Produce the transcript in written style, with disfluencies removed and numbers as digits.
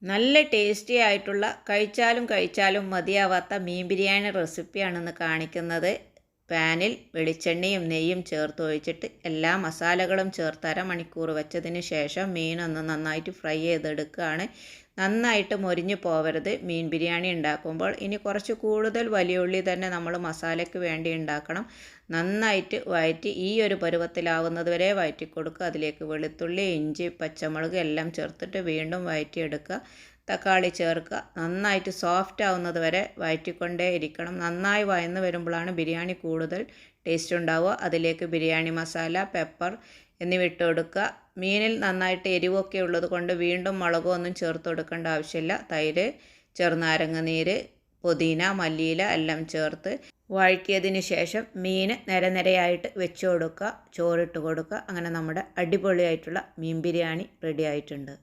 നല്ല ടേസ്റ്റി ആയിട്ടുള്ള കഴിച്ചാലും മതിയാവാത്ത മീൻ ബിരിയാണി റെസിപ്പിയാണെന്ന് കാണിക്കുന്നത്. പാനിൽ വെളിച്ചെണ്ണയും നെയ്യും ചേർത്ത് ഒഴിച്ചിട്ട് എല്ലാ മസാലകളും ചേർത്ത് അരമണിക്കൂർ വെച്ചതിന് ശേഷം മീനൊന്ന് നന്നായിട്ട് ഫ്രൈ ചെയ്തെടുക്കുകയാണ്. നന്നായിട്ട് മൊരിഞ്ഞു പോവരുത് മീൻ ബിരിയാണി ഉണ്ടാക്കുമ്പോൾ. ഇനി കുറച്ച് കൂടുതൽ വലിയ ഉള്ളി തന്നെ നമ്മൾ മസാലയ്ക്ക് വേണ്ടി ഉണ്ടാക്കണം. നന്നായിട്ട് വഴറ്റി ഈ ഒരു പരുവത്തിലാവുന്നത് വരെ വഴറ്റി കൊടുക്കുക. അതിലേക്ക് വെളുത്തുള്ളി, ഇഞ്ചി, പച്ചമുളക് എല്ലാം ചേർത്തിട്ട് വീണ്ടും വഴറ്റിയെടുക്കുക. തക്കാളി ചേർക്കുക. നന്നായിട്ട് സോഫ്റ്റ് ആവുന്നത് വരെ വഴറ്റിക്കൊണ്ടേ ഇരിക്കണം. നന്നായി വഴന്ന് വരുമ്പോഴാണ് ബിരിയാണി കൂടുതൽ ടേസ്റ്റ് ഉണ്ടാവുക. അതിലേക്ക് ബിരിയാണി മസാല, പെപ്പർ എന്നിവ ഇട്ട് കൊടുക്കുക. മീനിൽ നന്നായിട്ട് എരിവൊക്കെ ഉള്ളത് കൊണ്ട് വീണ്ടും മുളകൊന്നും ചേർത്ത് കൊടുക്കേണ്ട ആവശ്യമില്ല. തൈര്, ചെറുനാരങ്ങ നീര്, പുതിന, മല്ലിയില എല്ലാം ചേർത്ത് വഴറ്റിയതിന് ശേഷം മീൻ നിരനിരയായിട്ട് വെച്ച് കൊടുക്കുക. ചോറിട്ട് കൊടുക്കുക. അങ്ങനെ നമ്മുടെ അടിപൊളിയായിട്ടുള്ള മീൻ ബിരിയാണി റെഡി ആയിട്ടുണ്ട്.